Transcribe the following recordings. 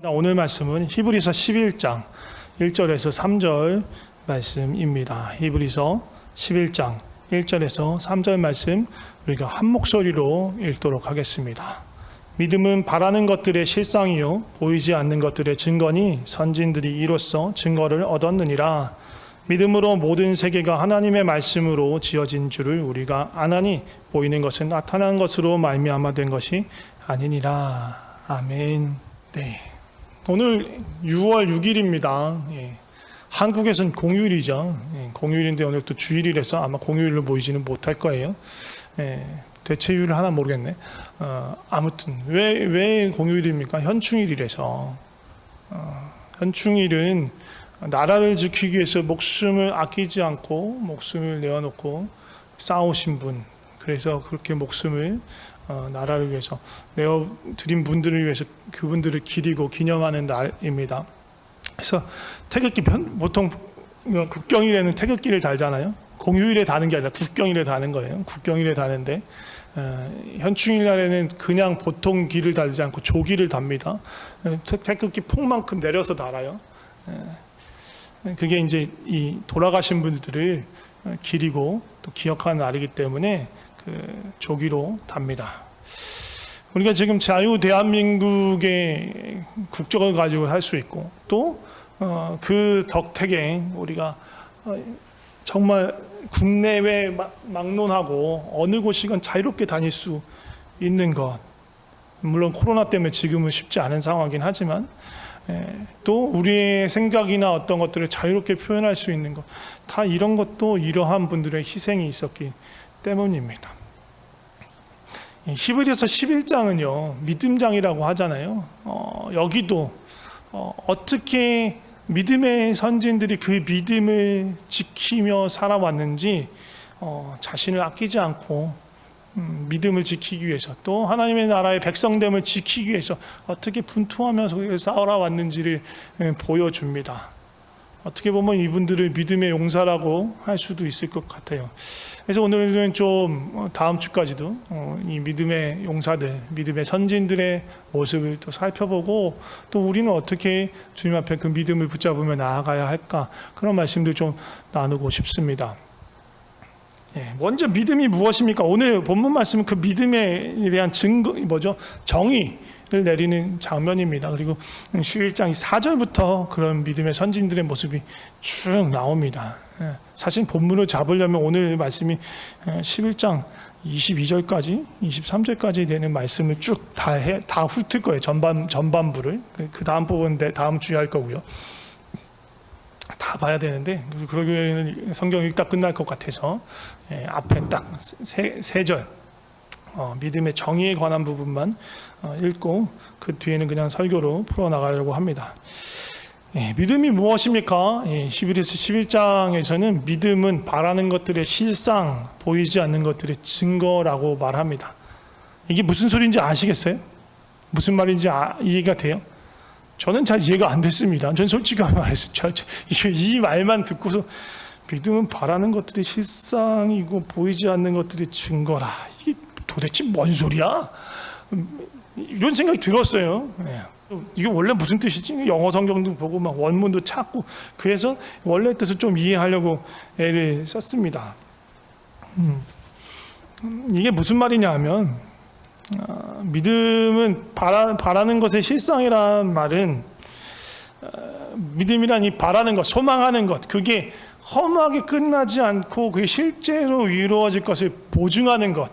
오늘 말씀은 히브리서 11장 1절에서 3절 말씀입니다. 히브리서 11장 1절에서 3절 말씀 우리가 한 목소리로 읽도록 하겠습니다. 믿음은 바라는 것들의 실상이요 보이지 않는 것들의 증거니 선진들이 이로써 증거를 얻었느니라. 믿음으로 모든 세계가 하나님의 말씀으로 지어진 줄을 우리가 아나니 보이는 것은 나타난 것으로 말미암아 된 것이 아니니라. 아멘. 네. 오늘 6월 6일입니다. 한국에서는 공휴일이죠. 공휴일인데 오늘 또 주일이라서 아마 공휴일로 보이지는 못할 거예요. 대체휴일 하나 모르겠네. 아무튼 왜 공휴일입니까? 현충일이라서. 현충일은 나라를 지키기 위해서 목숨을 아끼지 않고 목숨을 내어놓고 싸우신 분, 그래서 그렇게 목숨을 나라를 위해서 내어드린 분들을 위해서 그분들을 기리고 기념하는 날입니다. 그래서 태극기 보통 국경일에는 태극기를 달잖아요. 공휴일에 다는 게 아니라 국경일에 다는 거예요. 국경일에 다는데 현충일 날에는 그냥 보통 길을 달지 않고 조기를 답니다. 태극기 폭만큼 내려서 달아요. 그게 이제 이 돌아가신 분들을 기리고 또 기억하는 날이기 때문에 그 조기로 답니다. 우리가 지금 자유 대한민국의 국적을 가지고 살 수 있고 또 그 덕택에 우리가 정말 국내외 막론하고 어느 곳이건 자유롭게 다닐 수 있는 것, 물론 코로나 때문에 지금은 쉽지 않은 상황이긴 하지만 또 우리의 생각이나 어떤 것들을 자유롭게 표현할 수 있는 것, 다 이런 것도 이러한 분들의 희생이 있었기 때문입니다. 히브리서 11장은요 믿음장이라고 하잖아요. 여기도 어떻게 믿음의 선진들이 그 믿음을 지키며 살아왔는지 자신을 아끼지 않고 믿음을 지키기 위해서 또 하나님의 나라의 백성됨을 지키기 위해서 어떻게 분투하면서 살아왔는지를 보여줍니다. 어떻게 보면 이분들을 믿음의 용사라고 할 수도 있을 것 같아요. 그래서 오늘은 좀 다음 주까지도 이 믿음의 용사들, 믿음의 선진들의 모습을 또 살펴보고 또 우리는 어떻게 주님 앞에 그 믿음을 붙잡으며 나아가야 할까, 그런 말씀들 좀 나누고 싶습니다. 먼저 믿음이 무엇입니까? 오늘 본문 말씀은 그 믿음에 대한 증거, 정의를 내리는 장면입니다. 그리고 11장 4절부터 그런 믿음의 선진들의 모습이 쭉 나옵니다. 사실 본문을 잡으려면 오늘 말씀이 11장 22절까지 23절까지 되는 말씀을 쭉 다 훑을 거예요. 전반부를. 그 다음 부분 다음 주에 할 거고요. 다 봐야 되는데 그러기에는 성경 읽다 끝날 것 같아서 앞에 딱 세 절 믿음의 정의에 관한 부분만 읽고 그 뒤에는 그냥 설교로 풀어나가려고 합니다. 믿음이 무엇입니까? 히브리서 11장에서는 믿음은 바라는 것들의 실상, 보이지 않는 것들의 증거라고 말합니다. 이게 무슨 소리인지 아시겠어요? 무슨 말인지 이해가 돼요? 저는 잘 이해가 안 됐습니다. 전 솔직히 말해서 이 말만 듣고서 믿음은 바라는 것들의 실상이고 보이지 않는 것들의 증거라. 이게 도대체 뭔 소리야? 이런 생각이 들었어요. 이게 원래 무슨 뜻이지? 영어 성경도 보고 막 원문도 찾고 그래서 원래 뜻을 좀 이해하려고 애를 썼습니다. 이게 무슨 말이냐 하면 믿음은 바라는 것의 실상이라는 말은 믿음이란 이 바라는 것, 소망하는 것, 그게 허무하게 끝나지 않고 그게 실제로 이루어질 것을 보증하는 것,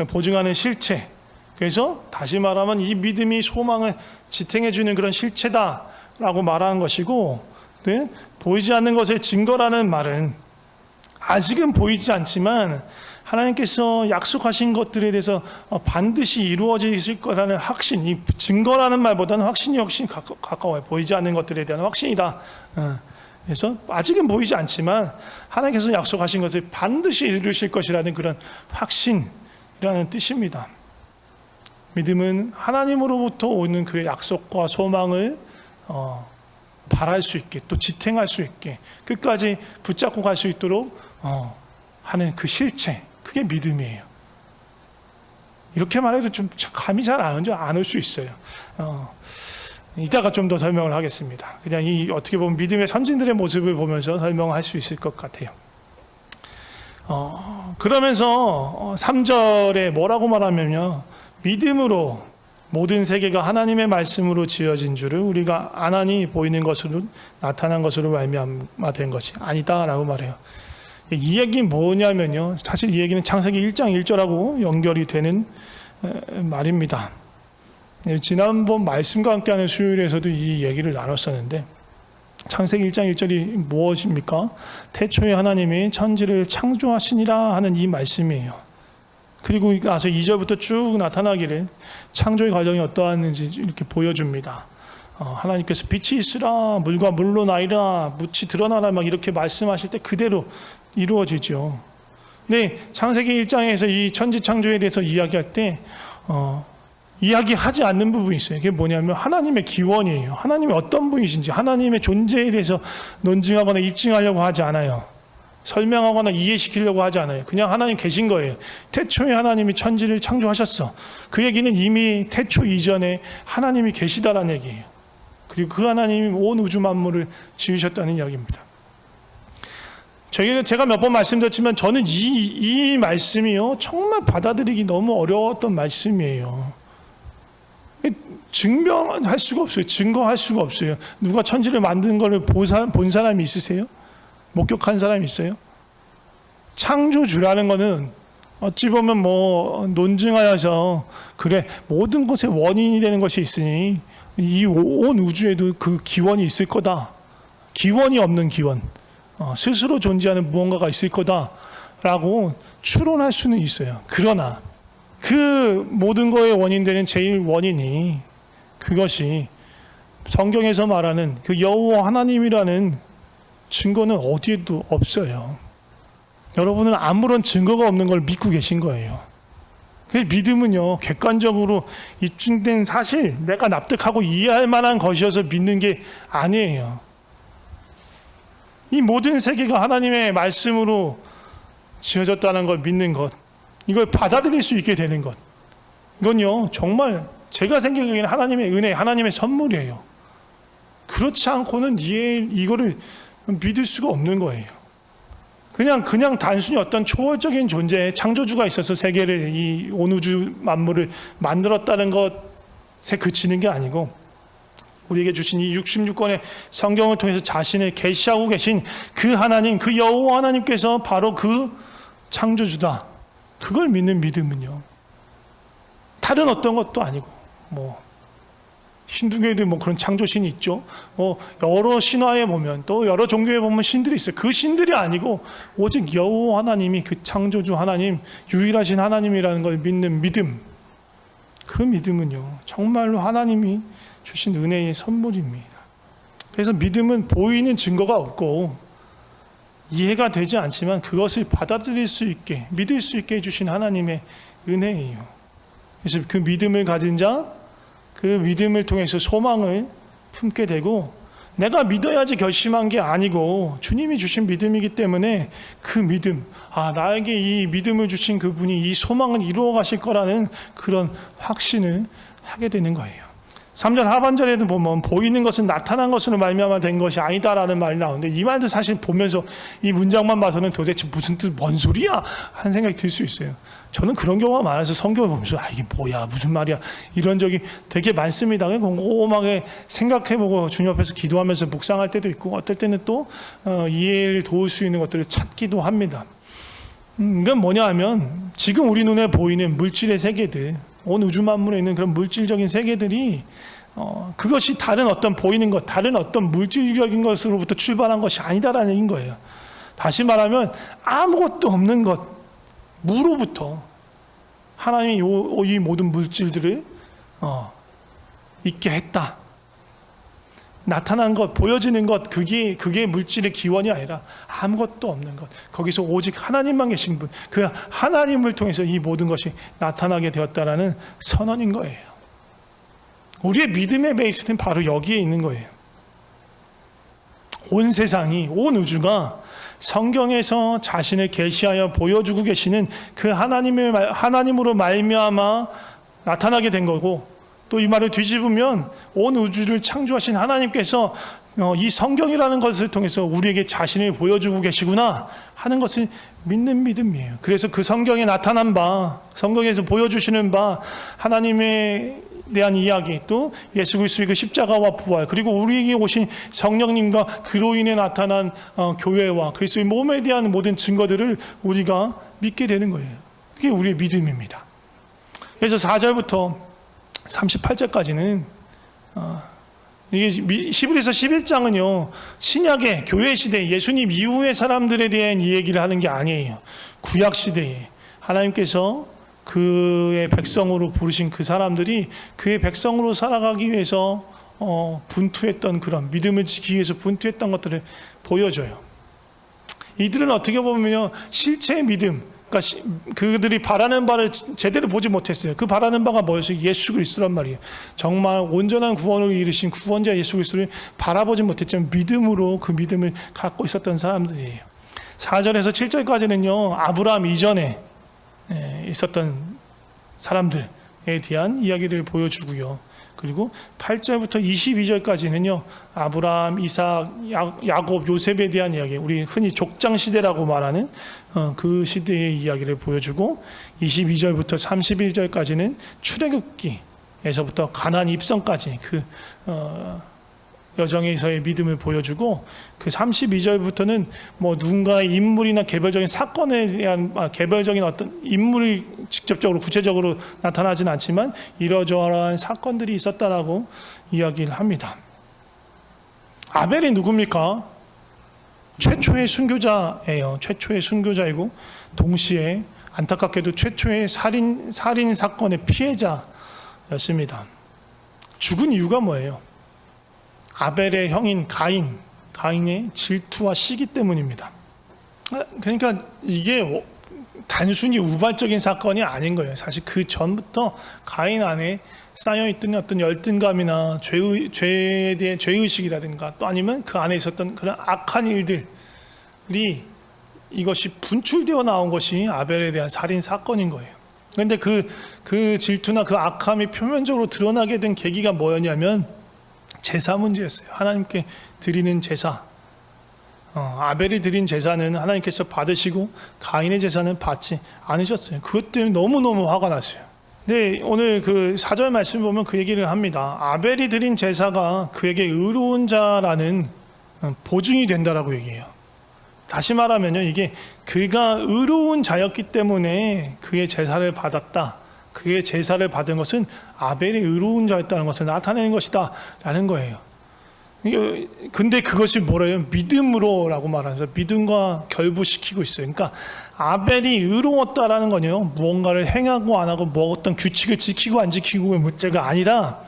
보증하는 실체. 그래서 다시 말하면 이 믿음이 소망을 지탱해 주는 그런 실체다라고 말하는 것이고, 네? 보이지 않는 것의 증거라는 말은 아직은 보이지 않지만 하나님께서 약속하신 것들에 대해서 반드시 이루어질 거라는 확신, 이 증거라는 말보다는 확신이 훨씬 가까워요. 보이지 않는 것들에 대한 확신이다. 그래서 아직은 보이지 않지만 하나님께서 약속하신 것을 반드시 이루실 것이라는 그런 확신이라는 뜻입니다. 믿음은 하나님으로부터 오는 그 약속과 소망을 바랄 수 있게, 또 지탱할 수 있게, 끝까지 붙잡고 갈 수 있도록 하는 그 실체, 그게 믿음이에요. 이렇게 말해도 좀 감이 잘 안 올 수 있어요. 이따가 좀 더 설명을 하겠습니다. 그냥 이 어떻게 보면 믿음의 선진들의 모습을 보면서 설명할 수 있을 것 같아요. 그러면서 3절에 뭐라고 말하면요, 믿음으로 모든 세계가 하나님의 말씀으로 지어진 줄을 우리가 안 하니 보이는 것으로 나타난 것으로 말미암아 된 것이 아니다라고 말해요. 이 얘기는 뭐냐면요, 사실 이 얘기는 창세기 1장 1절하고 연결이 되는 말입니다. 지난번 말씀과 함께하는 수요일에서도 이 얘기를 나눴었는데, 창세기 1장 1절이 무엇입니까? 태초에 하나님이 천지를 창조하시니라 하는 이 말씀이에요. 그리고 나서 2절부터 쭉 나타나기를 창조의 과정이 어떠했는지 이렇게 보여줍니다. 하나님께서 빛이 있으라, 물과 물로 나이라, 묻이 드러나라, 막 이렇게 말씀하실 때 그대로 이루어지죠. 네, 창세기 1장에서 이 천지 창조에 대해서 이야기할 때 이야기하지 않는 부분이 있어요. 그게 뭐냐면 하나님의 기원이에요. 하나님이 어떤 분이신지, 하나님의 존재에 대해서 논증하거나 입증하려고 하지 않아요. 설명하거나 이해시키려고 하지 않아요. 그냥 하나님 계신 거예요. 태초에 하나님이 천지를 창조하셨어. 그 얘기는 이미 태초 이전에 하나님이 계시다라는 얘기예요. 그리고 그 하나님이 온 우주 만물을 지으셨다는 이야기입니다. 제가 몇 번 말씀드렸지만 저는 이 말씀이요, 정말 받아들이기 너무 어려웠던 말씀이에요. 증명할 수가 없어요. 증거할 수가 없어요. 누가 천지를 만든 걸 본 사람이 있으세요? 목격한 사람이 있어요? 창조주라는 거는 어찌 보면 뭐 논증하여서 그래, 모든 것의 원인이 되는 것이 있으니 이 온 우주에도 그 기원이 있을 거다. 기원이 없는 기원, 스스로 존재하는 무언가가 있을 거다라고 추론할 수는 있어요. 그러나 그 모든 거의 원인 되는 제일 원인이, 그것이 성경에서 말하는 그 여호와 하나님이라는 증거는 어디에도 없어요. 여러분은 아무런 증거가 없는 걸 믿고 계신 거예요. 믿음은요, 객관적으로 입증된 사실, 내가 납득하고 이해할 만한 것이어서 믿는 게 아니에요. 이 모든 세계가 하나님의 말씀으로 지어졌다는 걸 믿는 것, 이걸 받아들일 수 있게 되는 것, 이건요 정말 제가 생각하기에는 하나님의 은혜, 하나님의 선물이에요. 그렇지 않고는 이거를 믿을 수가 없는 거예요. 그냥 단순히 어떤 초월적인 존재의 창조주가 있어서 세계를, 이 온 우주 만물을 만들었다는 것에 그치는 게 아니고, 우리에게 주신 이 66권의 성경을 통해서 자신을 계시하고 계신 그 하나님, 그 여호와 하나님께서 바로 그 창조주다. 그걸 믿는 믿음은요, 다른 어떤 것도 아니고, 뭐 힌두교에도 뭐 그런 창조신이 있죠. 여러 신화에 보면, 또 여러 종교에 보면 신들이 있어요. 그 신들이 아니고 오직 여호와 하나님이 그 창조주 하나님, 유일하신 하나님이라는 걸 믿는 믿음. 그 믿음은요, 정말로 하나님이 주신 은혜의 선물입니다. 그래서 믿음은 보이는 증거가 없고 이해가 되지 않지만 그것을 받아들일 수 있게, 믿을 수 있게 해주신 하나님의 은혜예요. 그래서 그 믿음을 가진 자, 그 믿음을 통해서 소망을 품게 되고, 내가 믿어야지 결심한 게 아니고 주님이 주신 믿음이기 때문에 그 믿음, 나에게 이 믿음을 주신 그분이 이 소망을 이루어 가실 거라는 그런 확신을 하게 되는 거예요. 3절 하반절에도 보면 보이는 것은 나타난 것으로 말미암아 된 것이 아니다라는 말이 나오는데, 이 말도 사실 보면서 이 문장만 봐서는 도대체 무슨 뜻, 뭔 소리야? 하는 생각이 들 수 있어요. 저는 그런 경우가 많아서 성경을 보면서 이게 뭐야, 무슨 말이야, 이런 적이 되게 많습니다. 곰곰하게 생각해보고 주님 앞에서 기도하면서 묵상할 때도 있고, 어떨 때는 또 이해를 도울 수 있는 것들을 찾기도 합니다. 이건 뭐냐 하면, 지금 우리 눈에 보이는 물질의 세계들, 온 우주 만물에 있는 그런 물질적인 세계들이 그것이 다른 어떤 보이는 것, 다른 어떤 물질적인 것으로부터 출발한 것이 아니다라는 얘기인 거예요. 다시 말하면 아무것도 없는 것, 무로부터 하나님이 이 모든 물질들을 있게 했다. 나타난 것, 보여지는 것, 그게 물질의 기원이 아니라 아무것도 없는 것, 거기서 오직 하나님만 계신 분, 그 하나님을 통해서 이 모든 것이 나타나게 되었다라는 선언인 거예요. 우리의 믿음의 베이스는 바로 여기에 있는 거예요. 온 세상이, 온 우주가 성경에서 자신을 계시하여 보여주고 계시는 그 하나님으로 말미암아 나타나게 된 거고, 또 이 말을 뒤집으면 온 우주를 창조하신 하나님께서 이 성경이라는 것을 통해서 우리에게 자신을 보여주고 계시구나 하는 것을 믿는 믿음이에요. 그래서 그 성경에 나타난 바, 성경에서 보여주시는 바 하나님에 대한 이야기, 또 예수 그리스도의 그 십자가와 부활, 그리고 우리에게 오신 성령님과 그로 인해 나타난 교회와 그리스도의 몸에 대한 모든 증거들을 우리가 믿게 되는 거예요. 그게 우리의 믿음입니다. 그래서 4절부터 38절까지는 이게 히브리서 11장은요 신약의 교회 시대 예수님 이후의 사람들에 대한 이야기를 하는 게 아니에요. 구약 시대에 하나님께서 그의 백성으로 부르신 그 사람들이 그의 백성으로 살아가기 위해서 분투했던 그런 믿음을 지키기 위해서 분투했던 것들을 보여줘요. 이들은 어떻게 보면요 실체의 믿음, 그러니까 그들이 바라는 바를 제대로 보지 못했어요. 그 바라는 바가 뭐였어요? 예수 그리스도란 말이에요. 정말 온전한 구원을 이루신 구원자 예수 그리스도를 바라보지 못했지만 믿음으로 그 믿음을 갖고 있었던 사람들이에요. 4절에서 7절까지는요 아브라함 이전에 있었던 사람들에 대한 이야기를 보여주고요. 그리고 8절부터 22절까지는요 아브라함, 이삭, 야곱, 요셉에 대한 이야기, 우리 흔히 족장 시대라고 말하는 그 시대의 이야기를 보여주고 22절부터 31절까지는 출애굽기에서부터 가나안 입성까지 그 여정에서의 믿음을 보여주고 그 32절부터는 뭐 누군가의 인물이나 개별적인 사건에 대한 개별적인 어떤 인물이 직접적으로 구체적으로 나타나진 않지만 이러저러한 사건들이 있었다라고 이야기를 합니다. 아벨이 누굽니까? 최초의 순교자예요. 최초의 순교자이고 동시에 안타깝게도 최초의 살인 사건의 피해자였습니다. 죽은 이유가 뭐예요? 아벨의 형인 가인의 질투와 시기 때문입니다. 그러니까 이게 단순히 우발적인 사건이 아닌 거예요. 사실 그 전부터 가인 안에 쌓여있던 어떤 열등감이나 죄에 대한 죄의식이라든가 또 아니면 그 안에 있었던 그런 악한 일들이 이것이 분출되어 나온 것이 아벨에 대한 살인 사건인 거예요. 그런데 그 질투나 그 악함이 표면적으로 드러나게 된 계기가 뭐였냐면 제사 문제였어요. 하나님께 드리는 제사. 아벨이 드린 제사는 하나님께서 받으시고 가인의 제사는 받지 않으셨어요. 그것 때문에 너무너무 화가 났어요. 근데 오늘 그 4절 말씀 보면 그 얘기를 합니다. 아벨이 드린 제사가 그에게 의로운 자라는 보증이 된다라고 얘기해요. 다시 말하면요, 이게 그가 의로운 자였기 때문에 그의 제사를 받았다. 그의 제사를 받은 것은 아벨이 의로운 자였다는 것을 나타내는 것이다 라는 거예요. 근데 그것이 뭐래요? 믿음으로라고 말하면서 믿음과 결부시키고 있어요. 그러니까 아벨이 의로웠다라는 거는요 무언가를 행하고 안 하고 뭐 어떤 규칙을 지키고 안 지키고의 문제가 아니라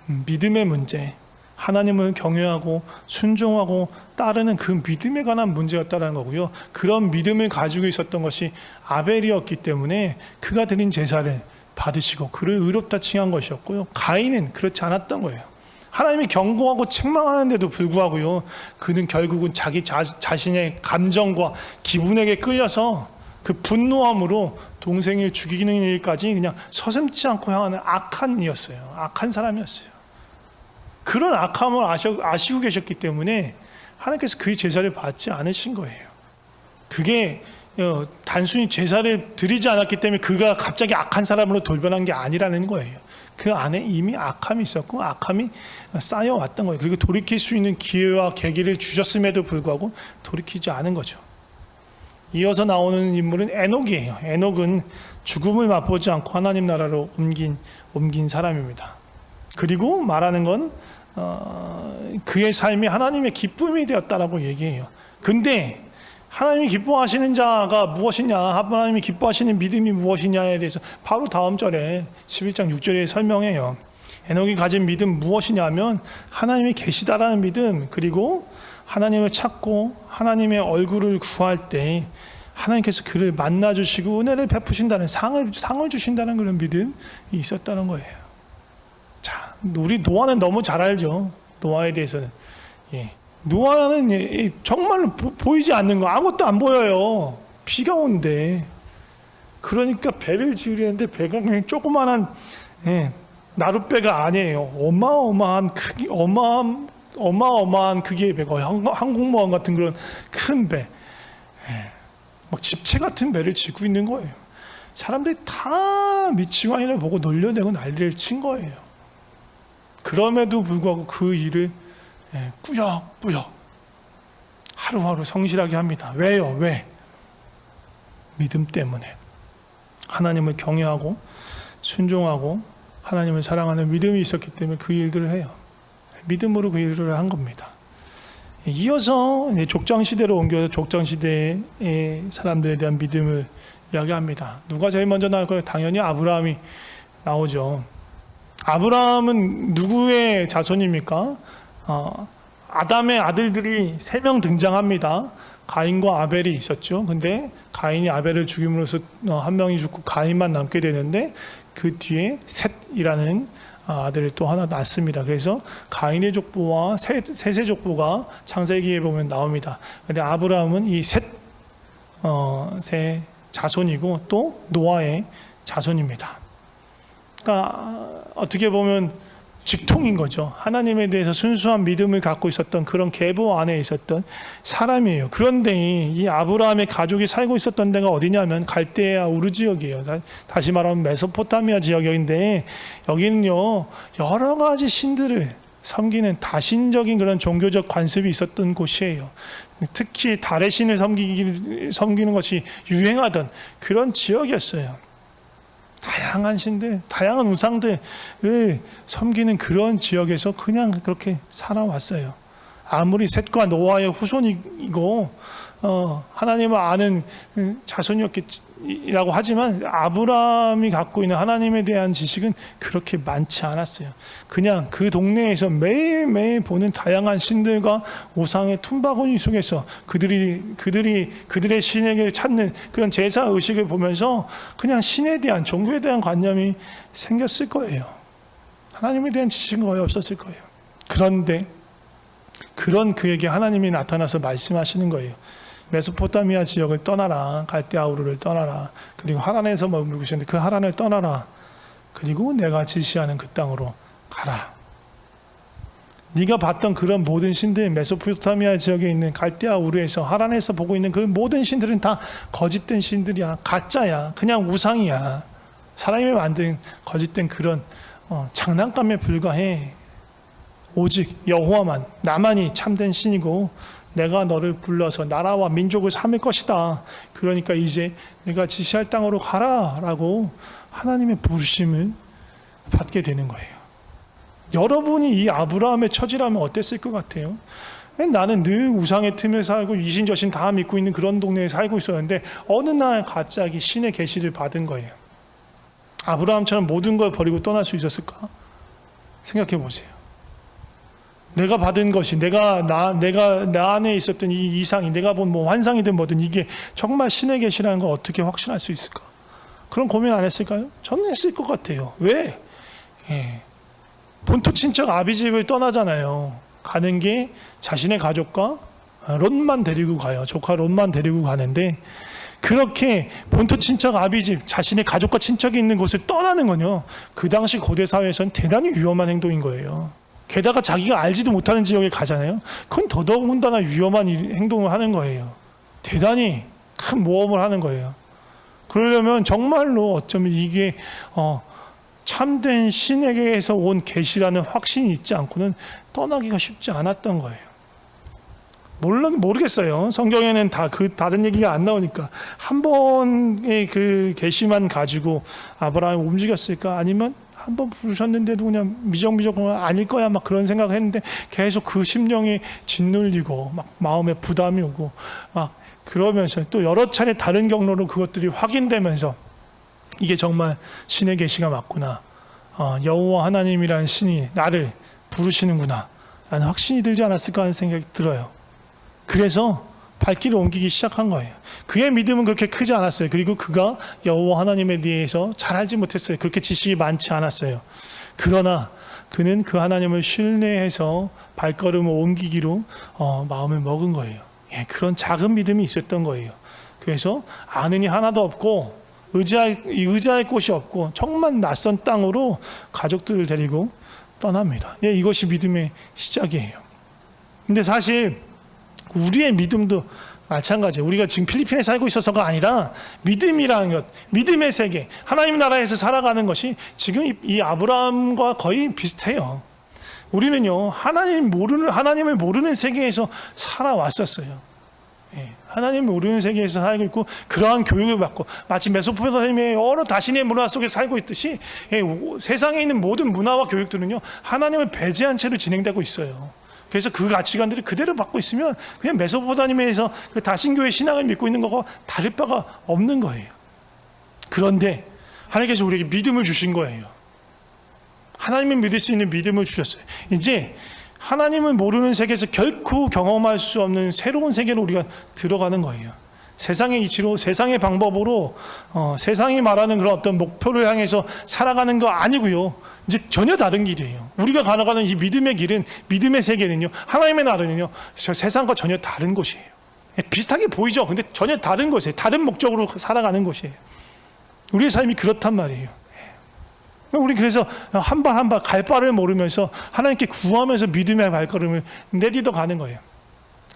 믿음의 문제, 하나님을 경외하고 순종하고 따르는 그 믿음에 관한 문제였다는 거고요. 그런 믿음을 가지고 있었던 것이 아벨이었기 때문에 그가 드린 제사를 받으시고 그를 의롭다 칭한 것이었고요. 가인은 그렇지 않았던 거예요. 하나님이 경고하고 책망하는데도 불구하고요, 그는 결국은 자기 자신의 감정과 기분에게 끌려서 그 분노함으로 동생을 죽이는 일까지 그냥 서슴지 않고 향하는 악한 이였어요. 악한 사람이었어요. 그런 악함을 아시고 계셨기 때문에 하나님께서 그의 제사를 받지 않으신 거예요. 그게 단순히 제사를 드리지 않았기 때문에 그가 갑자기 악한 사람으로 돌변한 게 아니라는 거예요. 그 안에 이미 악함이 있었고 악함이 쌓여왔던 거예요. 그리고 돌이킬 수 있는 기회와 계기를 주셨음에도 불구하고 돌이키지 않은 거죠. 이어서 나오는 인물은 에녹이에요. 에녹은 죽음을 맛보지 않고 하나님 나라로 옮긴 사람입니다. 그리고 말하는 건 그의 삶이 하나님의 기쁨이 되었다라고 얘기해요. 근데 하나님이 기뻐하시는 자가 무엇이냐, 하나님이 기뻐하시는 믿음이 무엇이냐에 대해서 바로 다음 절에 11장 6절에 설명해요. 에녹이 가진 믿음 무엇이냐면 하나님이 계시다라는 믿음, 그리고 하나님을 찾고 하나님의 얼굴을 구할 때 하나님께서 그를 만나주시고 은혜를 베푸신다는 상을 주신다는 그런 믿음이 있었다는 거예요. 자, 우리 노아는 너무 잘 알죠. 노아에 대해서는. 노아는 정말로 보이지 않는 거, 아무것도 안 보여요. 비가 오는데. 그러니까 배를 지으려는데 배가 그냥 조그만한 나룻배가 아니에요. 어마어마한 크기, 어마어마한 크기의 배, 거의 항공모함 같은 그런 큰 배, 막 집체 같은 배를 지고 있는 거예요. 사람들이 다 미치광이를 보고 놀려대고 난리를 친 거예요. 그럼에도 불구하고 그 일을 꾸역꾸역 하루하루 성실하게 합니다. 왜요? 왜? 믿음 때문에. 하나님을 경외하고 순종하고 하나님을 사랑하는 믿음이 있었기 때문에 그 일들을 해요. 믿음으로 그 일을 한 겁니다. 이어서 족장시대로 옮겨서 족장시대의 사람들에 대한 믿음을 이야기합니다. 누가 제일 먼저 나올 거예요? 당연히 아브라함이 나오죠. 아브라함은 누구의 자손입니까? 아담의 아들들이 3명 등장합니다. 가인과 아벨이 있었죠. 근데 가인이 아벨을 죽임으로써 한 명이 죽고 가인만 남게 되는데 그 뒤에 셋이라는 아들을 또 하나 낳습니다. 그래서 가인의 족보와 셋의 족보가 창세기에 보면 나옵니다. 근데 아브라함은 이 셋 자손이고 또 노아의 자손입니다. 그러니까 어떻게 보면 직통인 거죠. 하나님에 대해서 순수한 믿음을 갖고 있었던 그런 계보 안에 있었던 사람이에요. 그런데 이 아브라함의 가족이 살고 있었던 데가 어디냐면 갈대아 우르 지역이에요. 다시 말하면 메소포타미아 지역인데 여기는요 여러 가지 신들을 섬기는 다신적인 그런 종교적 관습이 있었던 곳이에요. 특히 달의 신을 섬기는 것이 유행하던 그런 지역이었어요. 다양한 신들, 다양한 우상들을 섬기는 그런 지역에서 그냥 그렇게 살아왔어요. 아무리 셋과 노아의 후손이고 하나님을 아는 자손이었겠라고 하지만 아브라함이 갖고 있는 하나님에 대한 지식은 그렇게 많지 않았어요. 그냥 그 동네에서 매일매일 보는 다양한 신들과 우상의 tum바구니 속에서 그들의 신에게 찾는 그런 제사 의식을 보면서 그냥 신에 대한 종교에 대한 관념이 생겼을 거예요. 하나님에 대한 지식은 거의 없었을 거예요. 그런데 그런 그에게 하나님이 나타나서 말씀하시는 거예요. 메소포타미아 지역을 떠나라. 갈대아 우르를 떠나라. 그리고 하란에서 머물고 계셨는데 그 하란을 떠나라. 그리고 내가 지시하는 그 땅으로 가라. 네가 봤던 그런 모든 신들, 메소포타미아 지역에 있는 갈대아 우르에서 하란에서 보고 있는 그 모든 신들은 다 거짓된 신들이야. 가짜야. 그냥 우상이야. 사람이 만든 거짓된 그런 장난감에 불과해. 오직 여호와만, 나만이 참된 신이고 내가 너를 불러서 나라와 민족을 삼을 것이다. 그러니까 이제 내가 지시할 땅으로 가라 라고 하나님의 부르심을 받게 되는 거예요. 여러분이 이 아브라함의 처지라면 어땠을 것 같아요? 나는 늘 우상의 틈에 살고 이신저신 다 믿고 있는 그런 동네에 살고 있었는데 어느 날 갑자기 신의 계시를 받은 거예요. 아브라함처럼 모든 걸 버리고 떠날 수 있었을까? 생각해 보세요. 내가 받은 것이 나 안에 있었던 이 이상이 내가 본 뭐 환상이든 뭐든 이게 정말 신의 계시라는 걸 어떻게 확신할 수 있을까? 그런 고민 안 했을까요? 저는 했을 것 같아요. 왜? 본토 친척 아비집을 떠나잖아요. 가는 게 자신의 가족과 롯만 데리고 가요. 조카 롯만 데리고 가는데 그렇게 본토 친척 아비집 자신의 가족과 친척이 있는 곳을 떠나는 건요. 그 당시 고대 사회에서는 대단히 위험한 행동인 거예요. 게다가 자기가 알지도 못하는 지역에 가잖아요. 그건 더더군다나 위험한 행동을 하는 거예요. 대단히 큰 모험을 하는 거예요. 그러려면 정말로 어쩌면 이게 참된 신에게서 온 계시라는 확신이 있지 않고는 떠나기가 쉽지 않았던 거예요. 모르겠어요. 성경에는 다른 얘기가 안 나오니까 한 번의 그 계시만 가지고 아브라함이 움직였을까? 아니면 한 번 부르셨는데도 그냥 미적미적 아닐 거야 막 그런 생각을 했는데 계속 그 심령이 짓눌리고 막 마음에 부담이 오고 막 그러면서 또 여러 차례 다른 경로로 그것들이 확인되면서 이게 정말 신의 계시가 맞구나. 여호와 하나님이라는 신이 나를 부르시는구나 라는 확신이 들지 않았을까 하는 생각이 들어요. 그래서 발길을 옮기기 시작한 거예요. 그의 믿음은 그렇게 크지 않았어요. 그리고 그가 여호와 하나님에 대해서 잘 알지 못했어요. 그렇게 지식이 많지 않았어요. 그러나 그는 그 하나님을 신뢰해서 발걸음을 옮기기로 마음을 먹은 거예요. 그런 작은 믿음이 있었던 거예요. 그래서 아는 이 하나도 없고 의지할 곳이 없고 정말 낯선 땅으로 가족들을 데리고 떠납니다. 예, 이것이 믿음의 시작이에요. 근데 사실 우리의 믿음도 마찬가지예요. 우리가 지금 필리핀에 살고 있어서가 아니라 믿음이라는 것, 믿음의 세계, 하나님 나라에서 살아가는 것이 지금 이 아브라함과 거의 비슷해요. 우리는요, 하나님을 모르는 세계에서 살아왔었어요. 예, 하나님을 모르는 세계에서 살고 있고 그러한 교육을 받고 마치 메소포타미아의 여러 다신의 문화 속에 살고 있듯이 세상에 있는 모든 문화와 교육들은요, 하나님을 배제한 채로 진행되고 있어요. 그래서 그 가치관들을 그대로 받고 있으면 그냥 메소포타미아에서 그 다신교의 신앙을 믿고 있는 것과 다를 바가 없는 거예요. 그런데 하나님께서 우리에게 믿음을 주신 거예요. 하나님을 믿을 수 있는 믿음을 주셨어요. 이제 하나님을 모르는 세계에서 결코 경험할 수 없는 새로운 세계로 우리가 들어가는 거예요. 세상의 이치로, 세상의 방법으로 세상이 말하는 그런 어떤 목표를 향해서 살아가는 거 아니고요. 이제 전혀 다른 길이에요. 우리가 가는 이 믿음의 길은, 믿음의 세계는요, 하나님의 나라는요, 저 세상과 전혀 다른 곳이에요. 비슷하게 보이죠. 근데 전혀 다른 곳이에요. 다른 목적으로 살아가는 곳이에요. 우리의 삶이 그렇단 말이에요. 우리 그래서 한 발 한 발 갈 바를 모르면서 하나님께 구하면서 믿음의 발걸음을 내딛어 가는 거예요.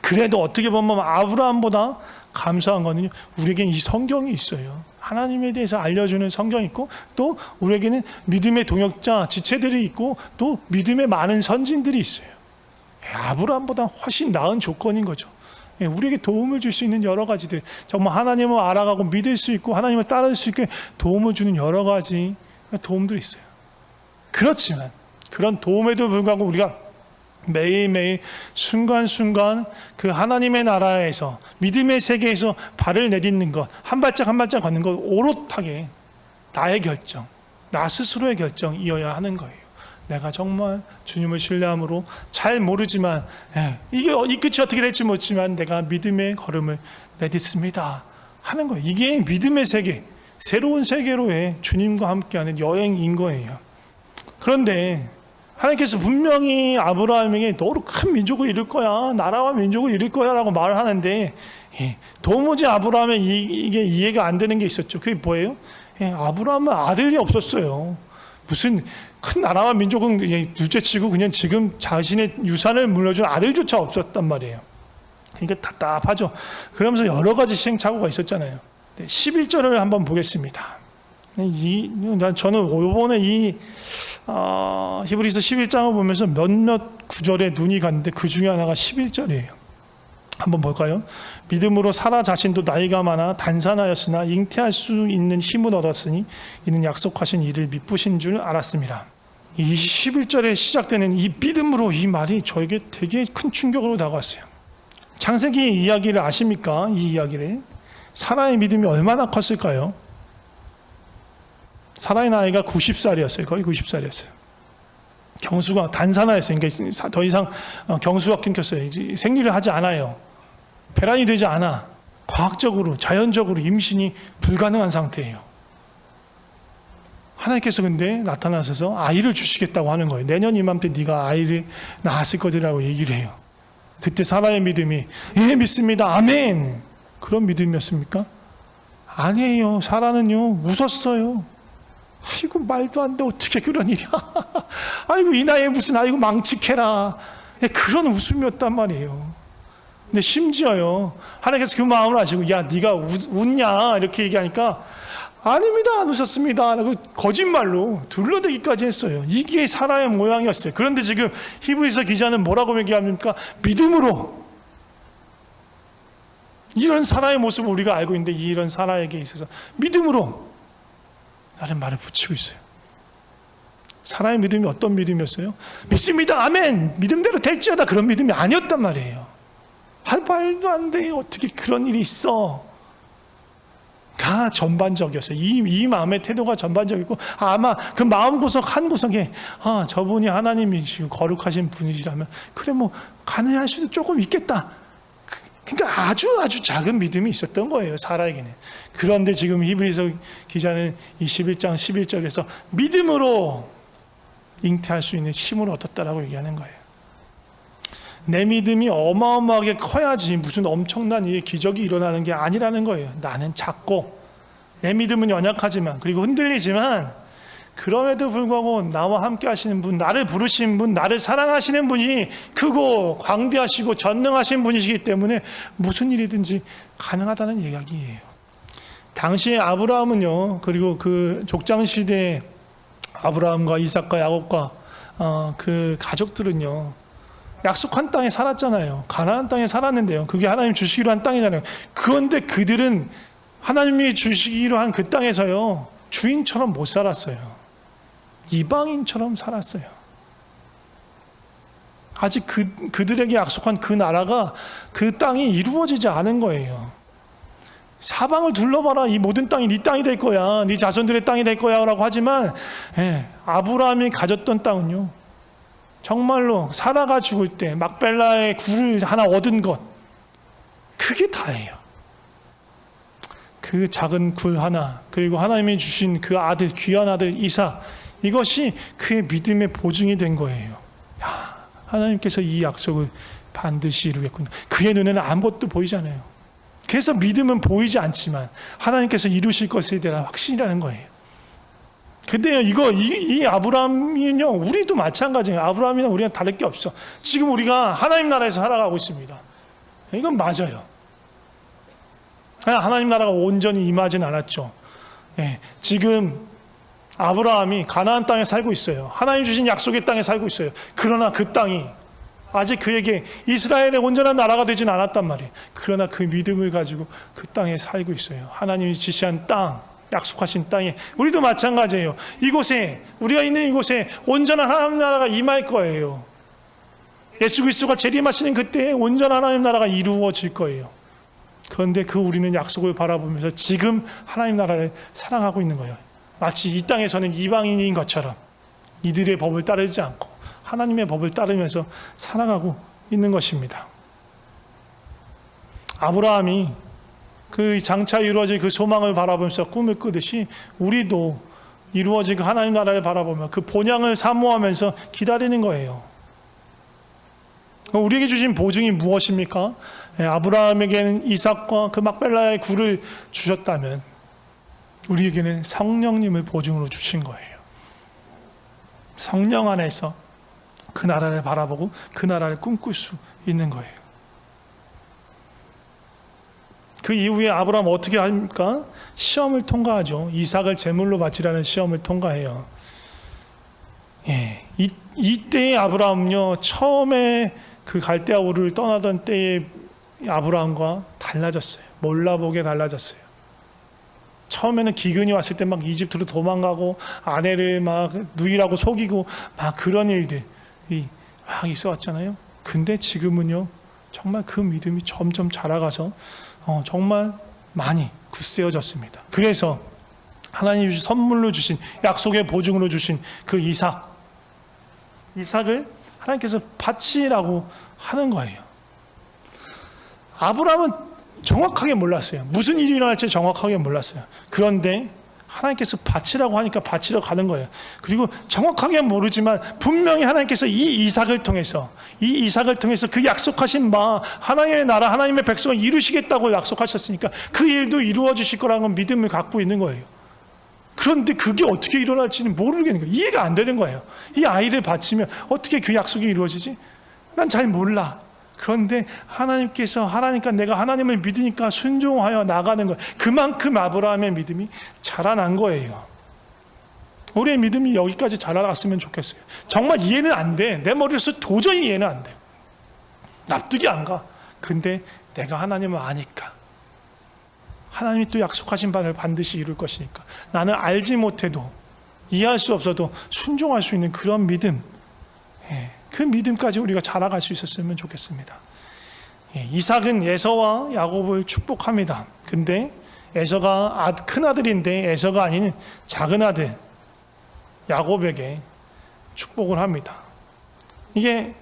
그래도 어떻게 보면 아브라함보다 감사한 거는요, 우리에게는 이 성경이 있어요. 하나님에 대해서 알려주는 성경이 있고, 또 우리에게는 믿음의 동역자, 지체들이 있고, 또 믿음의 많은 선진들이 있어요. 아브라함보다 훨씬 나은 조건인 거죠. 우리에게 도움을 줄 수 있는 여러 가지들, 정말 하나님을 알아가고 믿을 수 있고 하나님을 따를 수 있게 도움을 주는 여러 가지 도움들이 있어요. 그렇지만 그런 도움에도 불구하고 우리가 매일매일 순간순간 그 하나님의 나라에서, 믿음의 세계에서 발을 내딛는 것, 한 발짝 한 발짝 걷는 것, 오롯하게 나의 결정, 나 스스로의 결정이어야 하는 거예요. 내가 정말 주님을 신뢰함으로 잘 모르지만, 이게 이 끝이 어떻게 될지 모르지만 내가 믿음의 걸음을 내딛습니다 하는 거예요. 이게 믿음의 세계, 새로운 세계로의 주님과 함께하는 여행인 거예요. 그런데 하나님께서 분명히 아브라함에게 너로 큰 민족을 이룰 거야, 나라와 민족을 이룰 거야 라고 말을 하는데, 도무지 아브라함에 이게 이해가 안 되는 게 있었죠. 그게 뭐예요? 아브라함은 아들이 없었어요. 무슨 큰 나라와 민족은 둘째치고 그냥 지금 자신의 유산을 물려준 아들조차 없었단 말이에요. 그러니까 답답하죠. 그러면서 여러 가지 시행착오가 있었잖아요. 11절을 한번 보겠습니다. 저는 이번에 히브리서 11장을 보면서 몇몇 구절에 눈이 갔는데 그 중에 하나가 11절이에요. 한번 볼까요? 믿음으로 사라 자신도 나이가 많아 단산하였으나 잉태할 수 있는 힘을 얻었으니 이는 약속하신 이를 미쁘신 줄 알았습니다. 이 11절에 시작되는 이 믿음으로, 이 말이 저에게 되게 큰 충격으로 다가왔어요. 창세기 이야기를 아십니까? 이 이야기를. 사라의 믿음이 얼마나 컸을까요? 사라의 나이가 90살이었어요. 거의 90살이었어요. 경수가 단산하였어요. 그러니까 더 이상 경수가 끊겼어요. 생리를 하지 않아요. 배란이 되지 않아. 과학적으로, 자연적으로 임신이 불가능한 상태예요. 하나님께서 근데 나타나셔서 아이를 주시겠다고 하는 거예요. 내년 이맘때 네가 아이를 낳았을 거라고 얘기를 해요. 그때 사라의 믿음이, 예, 믿습니다, 아멘, 그런 믿음이었습니까? 아니에요. 사라는요, 웃었어요. 아이고, 말도 안 돼, 어떻게 그런 일이야. 아이고, 이 나이에 무슨, 아이고, 망치케라. 그런 웃음이었단 말이에요. 근데 심지어요, 하나님께서 그 마음을 아시고, 야, 네가 웃냐 이렇게 얘기하니까, 아닙니다, 안 웃었습니다 라고 거짓말로 둘러대기까지 했어요. 이게 사라의 모양이었어요. 그런데 지금 히브리서 기자는 뭐라고 얘기합니까? 믿음으로. 이런 사라의 모습을 우리가 알고 있는데, 이런 사라에게 있어서 믿음으로 라는 말을 붙이고 있어요. 사라의 믿음이 어떤 믿음이었어요? 믿습니다, 아멘, 믿음대로 될지어다, 그런 믿음이 아니었단 말이에요. 말도 안 돼, 어떻게 그런 일이 있어. 가 전반적이었어요. 이 마음의 태도가 전반적이고, 아마 그 마음구석 한 구석에, 저분이 하나님이시고 거룩하신 분이시라면 그래, 뭐 가능할 수도 조금 있겠다. 그러니까 아주 작은 믿음이 있었던 거예요, 사라에게는. 그런데 지금 히브리서 기자는 이 11장 11절에서 믿음으로 잉태할 수 있는 힘을 얻었다라고 얘기하는 거예요. 내 믿음이 어마어마하게 커야지 무슨 엄청난 기적이 일어나는 게 아니라는 거예요. 나는 작고 내 믿음은 연약하지만, 그리고 흔들리지만, 그럼에도 불구하고 나와 함께 하시는 분, 나를 부르신 분, 나를 사랑하시는 분이 크고 광대하시고 전능하신 분이시기 때문에 무슨 일이든지 가능하다는 이야기예요. 당시에 아브라함은요, 그리고 그 족장시대에 아브라함과 이삭과 야곱과 그 가족들은요, 약속한 땅에 살았잖아요. 가나안 땅에 살았는데요, 그게 하나님 주시기로 한 땅이잖아요. 그런데 그들은 하나님이 주시기로 한 그 땅에서요, 주인처럼 못 살았어요. 이방인처럼 살았어요. 아직 그들에게 약속한 그 나라가, 그 땅이 이루어지지 않은 거예요. 사방을 둘러봐라, 이 모든 땅이 네 땅이 될 거야, 네 자손들의 땅이 될 거야 라고 하지만, 아브라함이 가졌던 땅은요, 정말로 사라가 죽을 때 막벨라의 굴을 하나 얻은 것, 그게 다예요. 그 작은 굴 하나, 그리고 하나님이 주신 그 아들, 귀한 아들 이삭, 이것이 그의 믿음의 보증이 된 거예요. 하나님께서 이 약속을 반드시 이루겠구나. 그의 눈에는 아무것도 보이지 않아요. 그래서 믿음은 보이지 않지만 하나님께서 이루실 것에 대한 확신이라는 거예요. 근데요, 이 아브라함은요, 우리도 마찬가지예요. 아브라함이나 우리가 다를 게 없어. 지금 우리가 하나님 나라에서 살아가고 있습니다. 이건 맞아요. 하나님 나라가 온전히 임하진 않았죠. 지금 아브라함이 가나안 땅에 살고 있어요. 하나님 주신 약속의 땅에 살고 있어요. 그러나 그 땅이 아직 그에게 이스라엘의 온전한 나라가 되진 않았단 말이에요. 그러나 그 믿음을 가지고 그 땅에 살고 있어요. 하나님이 지시한 땅, 약속하신 땅에. 우리도 마찬가지예요. 이곳에, 우리가 있는 이곳에 온전한 하나님 나라가 임할 거예요. 예수 그리스도가 재림하시는 그때에 온전한 하나님 나라가 이루어질 거예요. 그런데 우리는 약속을 바라보면서 지금 하나님 나라를 사랑하고 있는 거예요. 마치 이 땅에서는 이방인인 것처럼 이들의 법을 따르지 않고 하나님의 법을 따르면서 살아가고 있는 것입니다. 아브라함이 그 장차 이루어질 그 소망을 바라보면서 꿈을 꾸듯이 우리도 이루어질 그 하나님 나라를 바라보며 그 본향을 사모하면서 기다리는 거예요. 우리에게 주신 보증이 무엇입니까? 아브라함에게는 이삭과 그 막벨라의 굴을 주셨다면 우리에게는 성령님을 보증으로 주신 거예요. 성령 안에서 그 나라를 바라보고 그 나라를 꿈꿀 수 있는 거예요. 그 이후에 아브라함 어떻게 합니까? 시험을 통과하죠. 이삭을 제물로 바치라는 시험을 통과해요. 이때의 아브라함은요, 처음에 그 갈대아 우르를 떠나던 때의 아브라함과 달라졌어요. 몰라보게 달라졌어요. 처음에는 기근이 왔을 때 막 이집트로 도망가고 아내를 막 누이라고 속이고 막 그런 일들이 막 있어 왔잖아요. 근데 지금은요, 정말 그 믿음이 점점 자라가서 정말 많이 굳세어졌습니다. 그래서 하나님이 선물로 주신, 약속의 보증으로 주신 그 이삭을 하나님께서 바치라고 하는 거예요. 아브라함은 정확하게 몰랐어요. 무슨 일이 일어날지 정확하게 몰랐어요. 그런데 하나님께서 바치라고 하니까 바치러 가는 거예요. 그리고 정확하게 모르지만 분명히 하나님께서 이 이삭을 통해서 그 약속하신 바, 하나님의 나라, 하나님의 백성을 이루시겠다고 약속하셨으니까 그 일도 이루어 주실 거라는 믿음을 갖고 있는 거예요. 그런데 그게 어떻게 일어날지는 모르겠는 거예요. 이해가 안 되는 거예요. 이 아이를 바치면 어떻게 그 약속이 이루어지지? 난 잘 몰라. 그런데 하나님께서 하라니까 내가 하나님을 믿으니까 순종하여 나가는 거예요. 그만큼 아브라함의 믿음이 자라난 거예요. 우리의 믿음이 여기까지 자라났으면 좋겠어요. 정말 이해는 안 돼. 내 머리로서 도저히 이해는 안 돼. 납득이 안 가. 근데 내가 하나님을 아니까, 하나님이 또 약속하신 바를 반드시 이룰 것이니까, 나는 알지 못해도, 이해할 수 없어도 순종할 수 있는 그런 믿음, 그 믿음까지 우리가 자라갈 수 있었으면 좋겠습니다. 이삭은 에서와 야곱을 축복합니다. 근데 에서가 큰 아들인데 에서가 아닌 작은 아들 야곱에게 축복을 합니다. 이게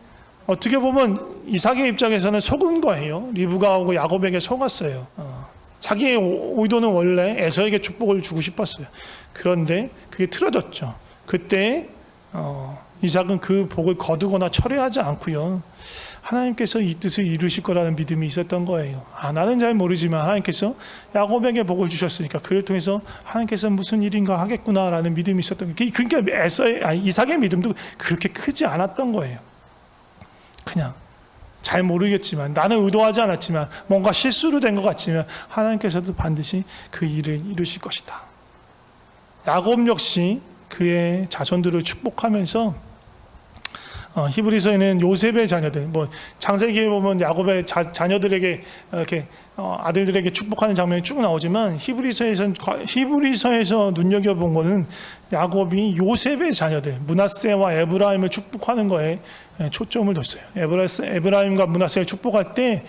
어떻게 보면 이삭의 입장에서는 속은 거예요. 리브가 오고 야곱에게 속았어요. 자기의 의도는 원래 에서에게 축복을 주고 싶었어요. 그런데 그게 틀어졌죠. 그때 이삭은 그 복을 거두거나 철회하지 않고요. 하나님께서 이 뜻을 이루실 거라는 믿음이 있었던 거예요. 나는 잘 모르지만 하나님께서 야곱에게 복을 주셨으니까 그를 통해서 하나님께서 무슨 일인가 하겠구나라는 믿음이 있었던 거예요. 그러니까 이삭의 믿음도 그렇게 크지 않았던 거예요. 그냥 잘 모르겠지만, 나는 의도하지 않았지만, 뭔가 실수로 된 것 같지만 하나님께서도 반드시 그 일을 이루실 것이다. 야곱 역시 그의 자손들을 축복하면서 히브리서에는 요셉의 자녀들, 창세기에 보면 야곱의 자녀들에게 이렇게 아들들에게 축복하는 장면이 쭉 나오지만 히브리서에서 눈여겨본 거는 야곱이 요셉의 자녀들 므낫세와 에브라임을 축복하는 거에 초점을 뒀어요. 에브라임과 므낫세를 축복할 때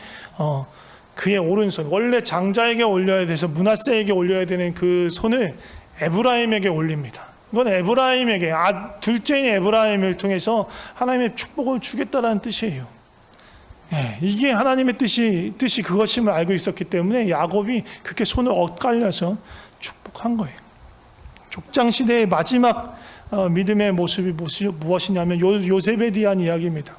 그의 오른손, 원래 장자에게 올려야 돼서 므낫세에게 올려야 되는 그 손을 에브라임에게 올립니다. 이건 에브라임에게, 둘째인 에브라임을 통해서 하나님의 축복을 주겠다라는 뜻이에요. 이게 하나님의 뜻이 그것임을 알고 있었기 때문에 야곱이 그렇게 손을 엇갈려서 축복한 거예요. 족장시대의 마지막 믿음의 모습이 무엇이냐면 요셉에 대한 이야기입니다.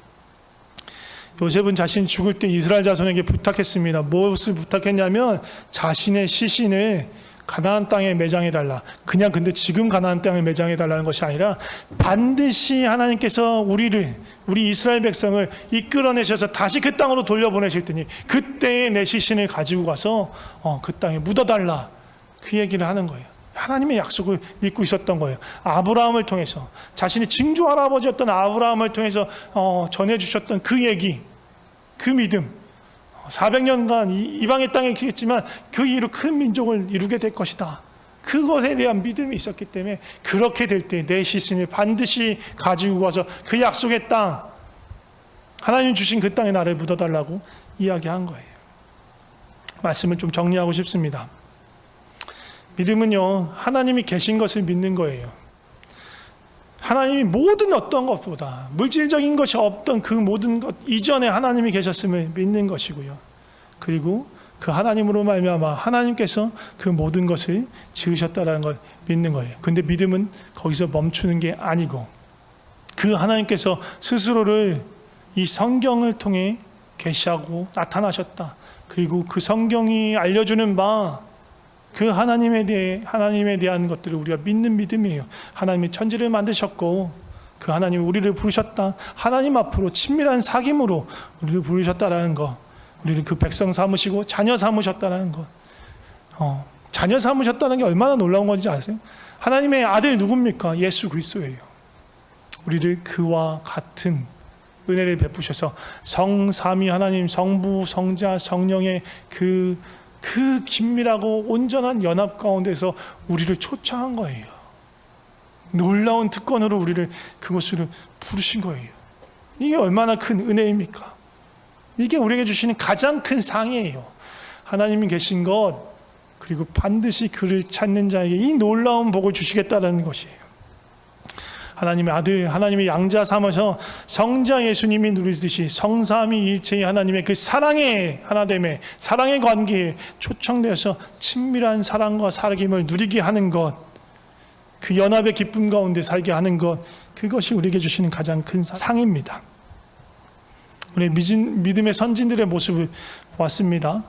요셉은 자신 죽을 때 이스라엘 자손에게 부탁했습니다. 무엇을 부탁했냐면 자신의 시신을 가나안 땅에 매장해달라. 그냥 근데 지금 가나안 땅에 매장해달라는 것이 아니라 반드시 하나님께서 우리 이스라엘 백성을 이끌어내셔서 다시 그 땅으로 돌려보내실 테니 그때의 내 시신을 가지고 가서 그 땅에 묻어달라. 그 얘기를 하는 거예요. 하나님의 약속을 믿고 있었던 거예요. 아브라함을 통해서, 자신의 증조 할아버지였던 아브라함을 통해서 전해주셨던 그 얘기, 그 믿음, 400년간 이방의 땅에 있겠지만 그 이후로 큰 민족을 이루게 될 것이다. 그것에 대한 믿음이 있었기 때문에 그렇게 될 때 내 시신을 반드시 가지고 와서 그 약속의 땅, 하나님 주신 그 땅에 나를 묻어달라고 이야기한 거예요. 말씀을 좀 정리하고 싶습니다. 믿음은요, 하나님이 계신 것을 믿는 거예요. 하나님이 모든 어떤 것보다 물질적인 것이 없던 그 모든 것 이전에 하나님이 계셨음을 믿는 것이고요. 그리고 그 하나님으로 말미암아 하나님께서 그 모든 것을 지으셨다는 걸 믿는 거예요. 근데 믿음은 거기서 멈추는 게 아니고 그 하나님께서 스스로를 이 성경을 통해 계시하고 나타나셨다. 그리고 그 성경이 알려주는 바 그 하나님에 대한 것들을 우리가 믿는 믿음이에요. 하나님이 천지를 만드셨고 그 하나님이 우리를 부르셨다. 하나님 앞으로 친밀한 사귐으로 우리를 부르셨다라는 것, 우리를 그 백성 삼으시고 자녀 삼으셨다라는 것. 자녀 삼으셨다는 게 얼마나 놀라운 건지 아세요? 하나님의 아들 누굽니까? 예수 그리스도예요. 우리를 그와 같은 은혜를 베푸셔서 성삼위 하나님, 성부, 성자, 성령의 그 긴밀하고 온전한 연합 가운데서 우리를 초청한 거예요. 놀라운 특권으로 우리를 그곳으로 부르신 거예요. 이게 얼마나 큰 은혜입니까? 이게 우리에게 주시는 가장 큰 상이에요. 하나님이 계신 것, 그리고 반드시 그를 찾는 자에게 이 놀라운 복을 주시겠다는 것이에요. 하나님의 아들, 하나님의 양자 삼아서 성자 예수님이 누리듯이 성삼위 일체의 하나님의 그 사랑의 하나됨에, 사랑의 관계에 초청되어서 친밀한 사랑과 사귐을 누리게 하는 것, 그 연합의 기쁨 가운데 살게 하는 것, 그것이 우리에게 주시는 가장 큰 상입니다. 우리 믿음의 선진들의 모습을 보았습니다.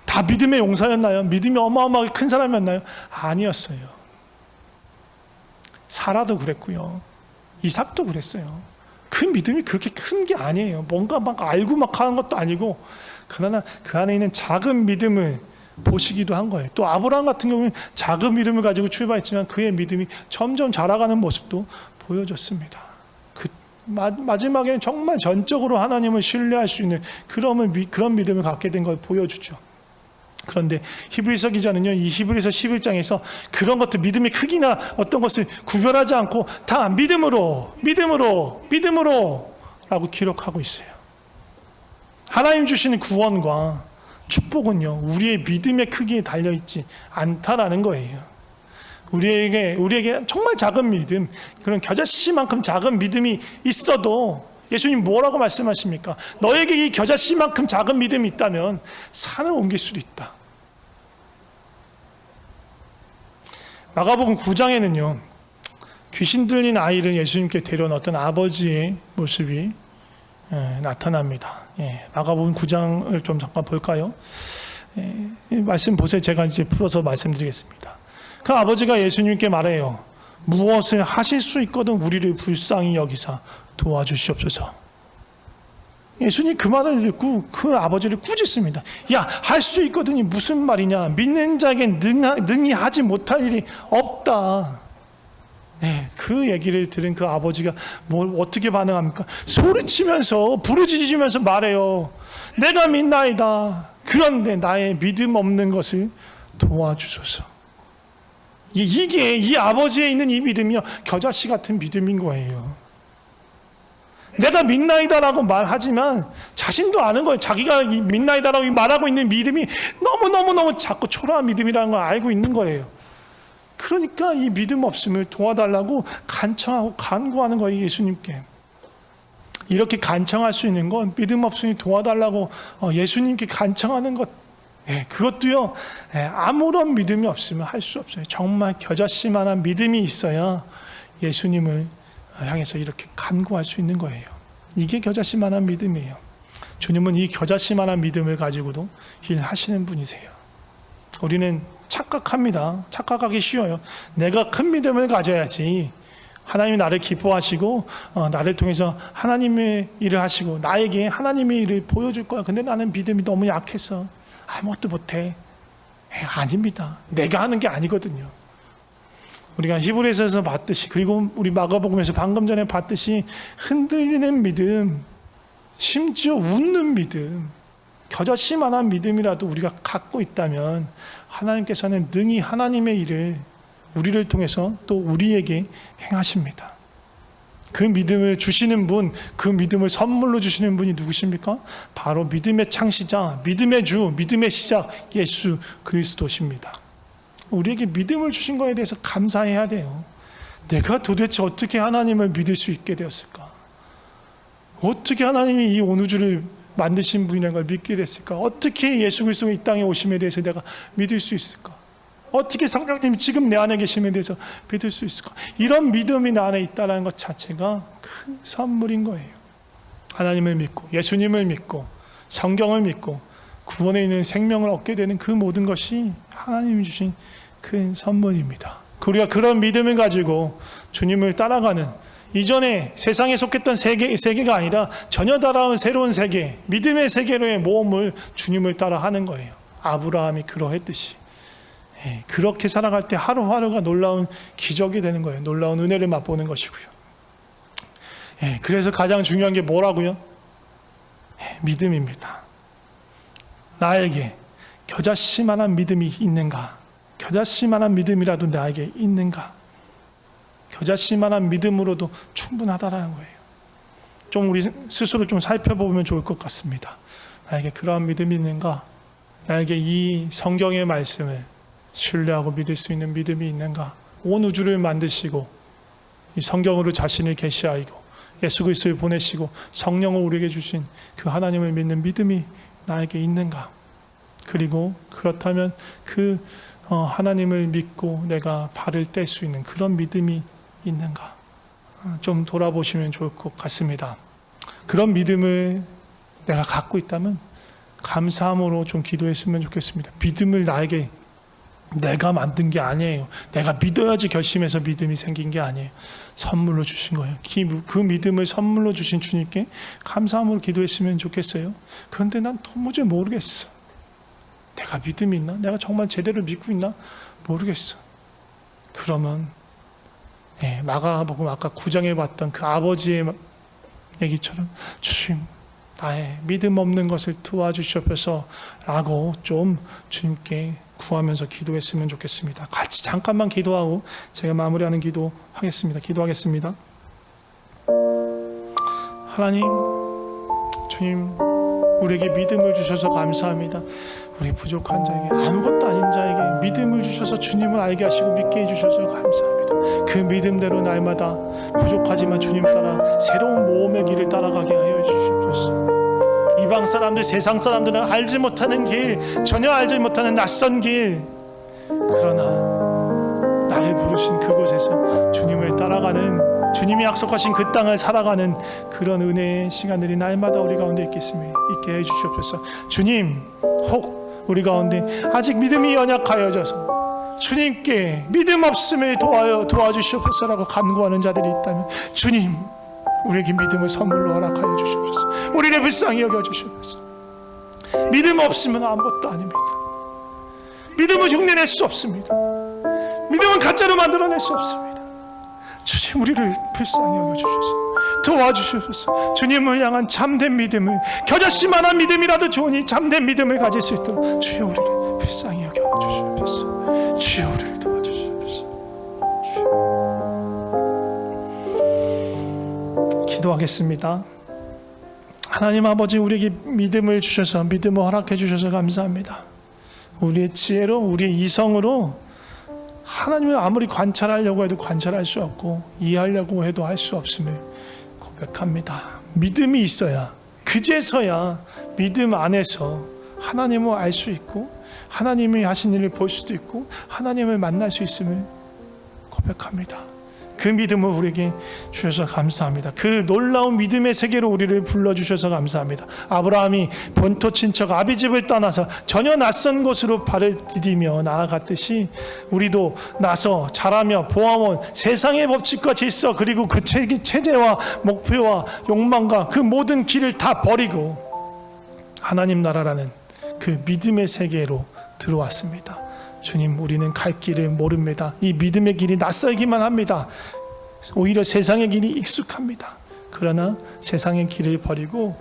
다 믿음의 용사였나요? 믿음이 어마어마하게 큰 사람이었나요? 아니었어요. 사라도 그랬고요. 이삭도 그랬어요. 그 믿음이 그렇게 큰 게 아니에요. 뭔가 막 알고 막 하는 것도 아니고, 그러나 그 안에 있는 작은 믿음을 보시기도 한 거예요. 또 아브라함 같은 경우는 작은 믿음을 가지고 출발했지만 그의 믿음이 점점 자라가는 모습도 보여줬습니다. 마지막에는 정말 전적으로 하나님을 신뢰할 수 있는 그런 믿음을 갖게 된 걸 보여주죠. 그런데 히브리서 기자는요, 이 히브리서 11장에서 그런 것들, 믿음의 크기나 어떤 것을 구별하지 않고 다 믿음으로 라고 기록하고 있어요. 하나님 주시는 구원과 축복은요, 우리의 믿음의 크기에 달려있지 않다라는 거예요. 우리에게 정말 작은 믿음, 그런 겨자씨만큼 작은 믿음이 있어도 예수님 뭐라고 말씀하십니까? 너에게 이 겨자씨만큼 작은 믿음이 있다면 산을 옮길 수도 있다. 마가복음 9장에는요, 귀신 들린 아이를 예수님께 데려놓았던 아버지의 모습이 나타납니다. 마가복음 9장을 좀 잠깐 볼까요? 말씀 보세요. 제가 이제 풀어서 말씀드리겠습니다. 그 아버지가 예수님께 말해요. 무엇을 하실 수 있거든 우리를 불쌍히 여기사 도와주시옵소서. 예수님 그 말을 듣고 그 아버지를 꾸짖습니다. 야, 할 수 있거든이 무슨 말이냐? 믿는 자에겐 능히 하지 못할 일이 없다. 그 얘기를 들은 그 아버지가 어떻게 반응합니까? 소리치면서 부르짖으면서 말해요. 내가 믿나이다. 그런데 나의 믿음 없는 것을 도와주소서. 이게 이 아버지에 있는 이 믿음이요, 겨자씨 같은 믿음인 거예요. 내가 믿나이다라고 말하지만 자신도 아는 거예요. 자기가 믿나이다라고 말하고 있는 믿음이 너무너무 자꾸 초라한 믿음이라는 걸 알고 있는 거예요. 그러니까 이 믿음 없음을 도와달라고 간청하고 간구하는 거예요, 예수님께. 이렇게 간청할 수 있는 건 믿음 없음이 도와달라고 예수님께 간청하는 것, 그것도요, 아무런 믿음이 없으면 할 수 없어요. 정말 겨자씨만한 믿음이 있어야 예수님을 향해서 이렇게 간구할 수 있는 거예요. 이게 겨자씨만한 믿음이에요. 주님은 이 겨자씨만한 믿음을 가지고도 일하시는 분이세요. 우리는 착각합니다. 착각하기 쉬워요. 내가 큰 믿음을 가져야지 하나님이 나를 기뻐하시고 나를 통해서 하나님의 일을 하시고 나에게 하나님의 일을 보여줄 거야. 근데 나는 믿음이 너무 약해서 아무것도 못해. 아닙니다. 내가 하는 게 아니거든요. 우리가 히브리서에서 봤듯이, 그리고 우리 마가복음에서 방금 전에 봤듯이 흔들리는 믿음, 심지어 웃는 믿음, 겨자씨만한 믿음이라도 우리가 갖고 있다면 하나님께서는 능히 하나님의 일을 우리를 통해서 또 우리에게 행하십니다. 그 믿음을 주시는 분, 그 믿음을 선물로 주시는 분이 누구십니까? 바로 믿음의 창시자, 믿음의 주, 믿음의 시작, 예수 그리스도십니다. 우리에게 믿음을 주신 것에 대해서 감사해야 돼요. 내가 도대체 어떻게 하나님을 믿을 수 있게 되었을까? 어떻게 하나님이 이 온 우주를 만드신 분이라는 걸 믿게 됐을까? 어떻게 예수 그리스도가 이 땅에 오심에 대해서 내가 믿을 수 있을까? 어떻게 성령님이 지금 내 안에 계심에 대해서 믿을 수 있을까? 이런 믿음이 내 안에 있다는 것 자체가 큰 선물인 거예요. 하나님을 믿고 예수님을 믿고 성경을 믿고 구원에 있는 생명을 얻게 되는 그 모든 것이 하나님이 주신 큰 선물입니다. 우리가 그런 믿음을 가지고 주님을 따라가는, 이전에 세상에 속했던 세계가 아니라 전혀 다른 새로운 세계, 믿음의 세계로의 모험을 주님을 따라하는 거예요. 아브라함이 그러했듯이. 그렇게 살아갈 때 하루하루가 놀라운 기적이 되는 거예요. 놀라운 은혜를 맛보는 것이고요. 그래서 가장 중요한 게 뭐라고요? 믿음입니다. 나에게 겨자씨만한 믿음이 있는가? 겨자씨만한 믿음이라도 나에게 있는가? 겨자씨만한 믿음으로도 충분하다라는 거예요. 좀 우리 스스로 좀 살펴보면 좋을 것 같습니다. 나에게 그러한 믿음이 있는가? 나에게 이 성경의 말씀을 신뢰하고 믿을 수 있는 믿음이 있는가? 온 우주를 만드시고 이 성경으로 자신을 계시하시고 예수 그리스도를 보내시고 성령을 우리에게 주신 그 하나님을 믿는 믿음이 나에게 있는가? 그리고 그렇다면 그 하나님을 믿고 내가 발을 뗄 수 있는 그런 믿음이 있는가? 좀 돌아보시면 좋을 것 같습니다. 그런 믿음을 내가 갖고 있다면 감사함으로 좀 기도했으면 좋겠습니다. 믿음을 나에게 내가 만든 게 아니에요. 내가 믿어야지 결심해서 믿음이 생긴 게 아니에요. 선물로 주신 거예요. 그 믿음을 선물로 주신 주님께 감사함으로 기도했으면 좋겠어요. 그런데 난 도무지 모르겠어. 내가 믿음이 있나? 내가 정말 제대로 믿고 있나? 모르겠어. 그러면 마가복음 아까 9장에 봤던 그 아버지의 얘기처럼 주님, 나의 믿음 없는 것을 도와주시옵소서 라고 좀 주님께 구하면서 기도했으면 좋겠습니다. 같이 잠깐만 기도하고 제가 마무리하는 기도 하겠습니다. 기도하겠습니다. 하나님, 주님, 우리에게 믿음을 주셔서 감사합니다. 우리 부족한 자에게, 아무것도 아닌 자에게 믿음을 주셔서 주님을 알게 하시고 믿게 해주셔서 감사합니다. 그 믿음대로 날마다 부족하지만 주님 따라 새로운 모험의 길을 따라가게 하여 주시옵소서. 이방 사람들, 세상 사람들은 알지 못하는 길, 전혀 알지 못하는 낯선 길, 그러나 나를 부르신 놓으신 그곳에서 주님을 따라가는, 주님이 약속하신 그 땅을 살아가는 그런 은혜의 시간들이 날마다 우리 가운데 있게 해 주시옵소서. 주님, 혹 우리 가운데 아직 믿음이 연약하여져서 주님께 믿음 없음을 도와주시옵소서라고 간구하는 자들이 있다면, 주님, 우리에게 믿음을 선물로 허락하여 주시옵소서. 우리를 불쌍히 여겨주시옵소서. 믿음 없으면 아무것도 아닙니다. 믿음을 흉내낼 수 없습니다. 믿음은 가짜로 만들어낼 수 없습니다. 주님, 우리를 불쌍히 여겨주셔서 도와주셔서 주님을 향한 참된 믿음을, 겨자씨만한 믿음이라도 좋으니 참된 믿음을 가질 수 있도록 주여 우리를 불쌍히 여겨주시옵소서. 주여 우리를 도와주시옵소서. 기도하겠습니다. 하나님 아버지, 우리에게 믿음을 주셔서, 믿음을 허락해 주셔서 감사합니다. 우리의 지혜로, 우리의 이성으로 하나님을 아무리 관찰하려고 해도 관찰할 수 없고, 이해하려고 해도 할 수 없음을 고백합니다. 믿음이 있어야, 그제서야 믿음 안에서 하나님을 알 수 있고, 하나님이 하신 일을 볼 수도 있고, 하나님을 만날 수 있음을 고백합니다. 그 믿음을 우리에게 주셔서 감사합니다. 그 놀라운 믿음의 세계로 우리를 불러주셔서 감사합니다. 아브라함이 본토 친척 아비집을 떠나서 전혀 낯선 곳으로 발을 디디며 나아갔듯이, 우리도 나서 자라며 보아온 세상의 법칙과 질서, 그리고 그 체제와 목표와 욕망과 그 모든 길을 다 버리고 하나님 나라라는 그 믿음의 세계로 들어왔습니다. 주님, 우리는 갈 길을 모릅니다. 이 믿음의 길이 낯설기만 합니다. 오히려 세상의 길이 익숙합니다. 그러나 세상의 길을 버리고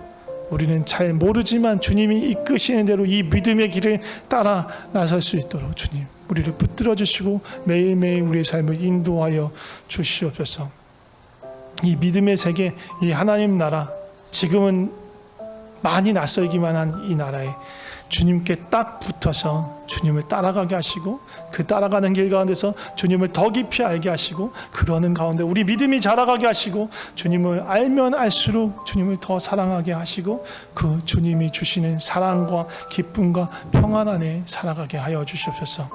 우리는 잘 모르지만 주님이 이끄시는 대로 이 믿음의 길을 따라 나설 수 있도록 주님, 우리를 붙들어 주시고 매일매일 우리의 삶을 인도하여 주시옵소서. 이 믿음의 세계, 이 하나님 나라, 지금은 많이 낯설기만 한 이 나라에 주님께 딱 붙어서 주님을 따라가게 하시고, 그 따라가는 길 가운데서 주님을 더 깊이 알게 하시고, 그러는 가운데 우리 믿음이 자라가게 하시고, 주님을 알면 알수록 주님을 더 사랑하게 하시고, 그 주님이 주시는 사랑과 기쁨과 평안 안에 살아가게 하여 주시옵소서.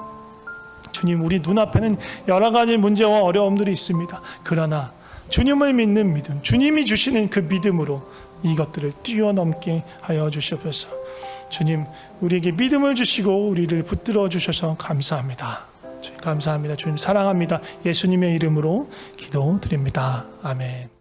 주님, 우리 눈앞에는 여러 가지 문제와 어려움들이 있습니다. 그러나 주님을 믿는 믿음, 주님이 주시는 그 믿음으로 이것들을 뛰어넘게 하여 주시옵소서. 주님, 우리에게 믿음을 주시고 우리를 붙들어 주셔서 감사합니다. 주님 감사합니다. 주님 사랑합니다. 예수님의 이름으로 기도드립니다. 아멘.